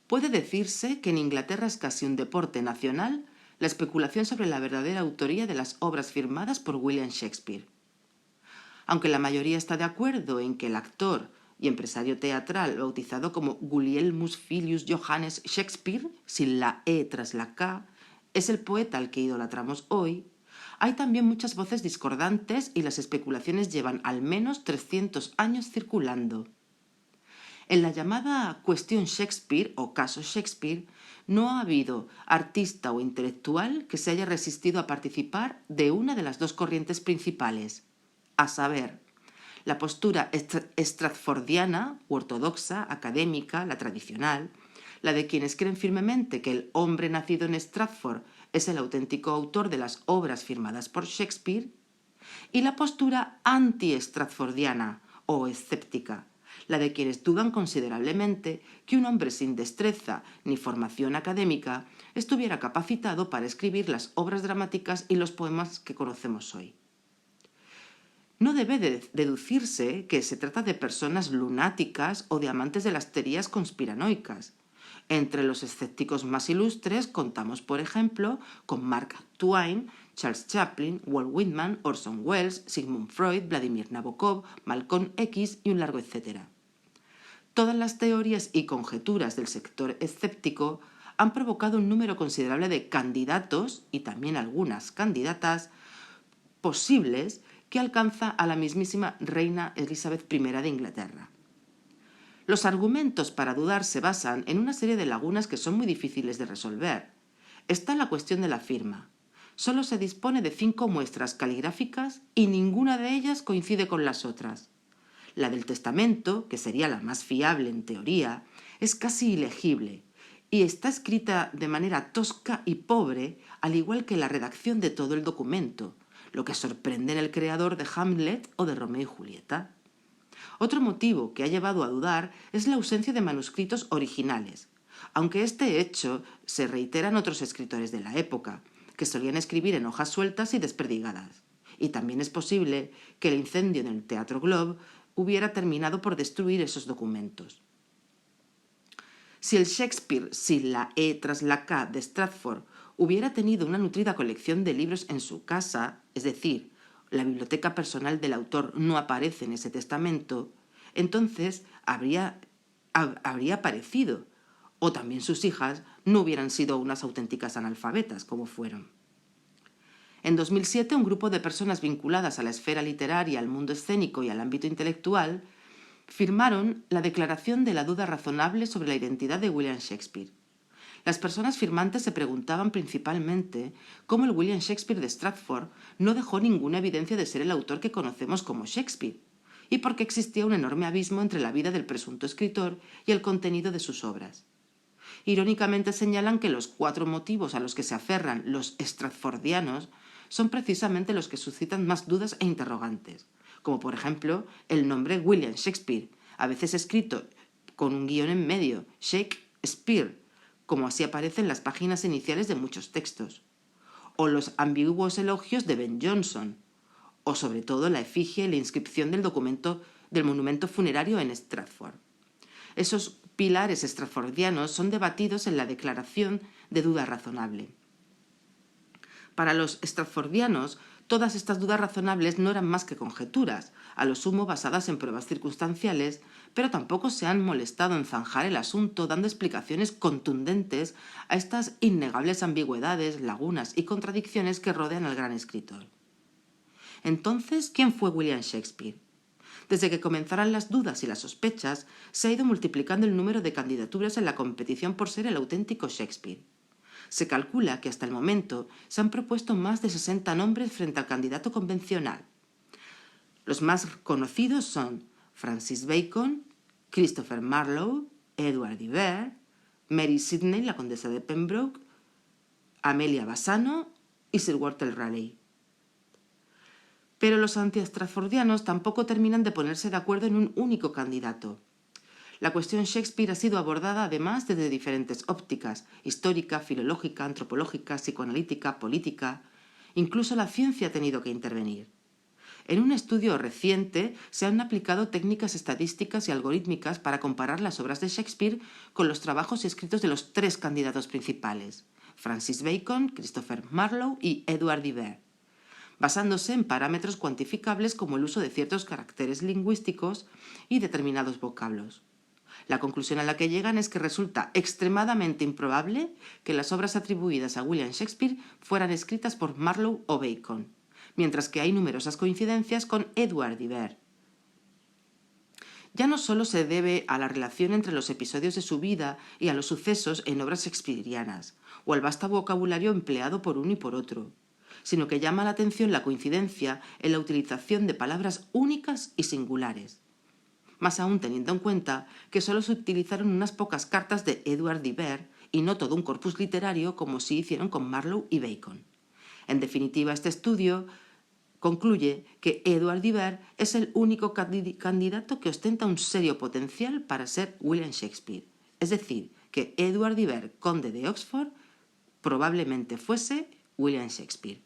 Puede decirse que en Inglaterra es casi un deporte nacional la especulación sobre la verdadera autoría de las obras firmadas por William Shakespeare. Aunque la mayoría está de acuerdo en que el actor y empresario teatral bautizado como Gulielmus Filius Johannes Shakespeare, sin la E tras la K, es el poeta al que idolatramos hoy, hay también muchas voces discordantes y las especulaciones llevan al menos 300 años circulando. En la llamada cuestión Shakespeare o caso Shakespeare, no ha habido artista o intelectual que se haya resistido a participar de una de las dos corrientes principales, a saber, la postura stratfordiana u ortodoxa, académica, la tradicional, la de quienes creen firmemente que el hombre nacido en Stratford es el auténtico autor de las obras firmadas por Shakespeare, y la postura anti-stratfordiana o escéptica, la de quienes dudan considerablemente que un hombre sin destreza ni formación académica estuviera capacitado para escribir las obras dramáticas y los poemas que conocemos hoy. No debe deducirse que se trata de personas lunáticas o de amantes de las teorías conspiranoicas. Entre los escépticos más ilustres contamos, por ejemplo, con Mark Twain, Charles Chaplin, Walt Whitman, Orson Welles, Sigmund Freud, Vladimir Nabokov, Malcolm X y un largo etcétera. Todas las teorías y conjeturas del sector escéptico han provocado un número considerable de candidatos y también algunas candidatas posibles que alcanza a la mismísima reina Elizabeth I de Inglaterra. Los argumentos para dudar se basan en una serie de lagunas que son muy difíciles de resolver. Está la cuestión de la firma. Solo se dispone de 5 muestras caligráficas y ninguna de ellas coincide con las otras. La del testamento, que sería la más fiable en teoría, es casi ilegible y está escrita de manera tosca y pobre, al igual que la redacción de todo el documento, lo que sorprende en el creador de Hamlet o de Romeo y Julieta. Otro motivo que ha llevado a dudar es la ausencia de manuscritos originales, aunque este hecho se reitera en otros escritores de la época, que solían escribir en hojas sueltas y desperdigadas. Y también es posible que el incendio en el Teatro Globe hubiera terminado por destruir esos documentos. Si el Shakespeare sin la E tras la K de Stratford hubiera tenido una nutrida colección de libros en su casa, es decir, la biblioteca personal del autor no aparece en ese testamento, entonces habría aparecido, o también sus hijas no hubieran sido unas auténticas analfabetas como fueron. En 2007, un grupo de personas vinculadas a la esfera literaria, al mundo escénico y al ámbito intelectual firmaron la Declaración de la Duda Razonable sobre la identidad de William Shakespeare. Las personas firmantes se preguntaban principalmente cómo el William Shakespeare de Stratford no dejó ninguna evidencia de ser el autor que conocemos como Shakespeare, y por qué existía un enorme abismo entre la vida del presunto escritor y el contenido de sus obras. Irónicamente señalan que los 4 motivos a los que se aferran los stratfordianos son precisamente los que suscitan más dudas e interrogantes, como por ejemplo el nombre William Shakespeare, a veces escrito con un guión en medio, Shakespeare, como así aparece en las páginas iniciales de muchos textos, o los ambiguos elogios de Ben Jonson, o sobre todo la efigie y la inscripción del monumento funerario en Stratford. Esos pilares stratfordianos son debatidos en la Declaración de Duda Razonable. Para los stratfordianos, todas estas dudas razonables no eran más que conjeturas, a lo sumo basadas en pruebas circunstanciales, pero tampoco se han molestado en zanjar el asunto dando explicaciones contundentes a estas innegables ambigüedades, lagunas y contradicciones que rodean al gran escritor. Entonces, ¿quién fue William Shakespeare? Desde que comenzaran las dudas y las sospechas, se ha ido multiplicando el número de candidaturas en la competición por ser el auténtico Shakespeare. Se calcula que hasta el momento se han propuesto más de 60 nombres frente al candidato convencional. Los más conocidos son Francis Bacon, Christopher Marlowe, Edward de Vere, Mary Sidney, la condesa de Pembroke, Amelia Bassano y Sir Walter Raleigh. Pero los anti-stratfordianos tampoco terminan de ponerse de acuerdo en un único candidato. La cuestión Shakespeare ha sido abordada además desde diferentes ópticas, histórica, filológica, antropológica, psicoanalítica, política. Incluso la ciencia ha tenido que intervenir. En un estudio reciente se han aplicado técnicas estadísticas y algorítmicas para comparar las obras de Shakespeare con los trabajos y escritos de los 3 candidatos principales, Francis Bacon, Christopher Marlowe y Edward de Vere, basándose en parámetros cuantificables como el uso de ciertos caracteres lingüísticos y determinados vocablos. La conclusión a la que llegan es que resulta extremadamente improbable que las obras atribuidas a William Shakespeare fueran escritas por Marlowe o Bacon, mientras que hay numerosas coincidencias con Edward de Vere. Ya no solo se debe a la relación entre los episodios de su vida y a los sucesos en obras shakespearianas, o al vasto vocabulario empleado por uno y por otro, sino que llama la atención la coincidencia en la utilización de palabras únicas y singulares, más aún teniendo en cuenta que solo se utilizaron unas pocas cartas de Edward de Vere y no todo un corpus literario como sí hicieron con Marlowe y Bacon. En definitiva, este estudio concluye que Edward de Vere es el único candidato que ostenta un serio potencial para ser William Shakespeare. Es decir, que Edward de Vere, conde de Oxford, probablemente fuese William Shakespeare.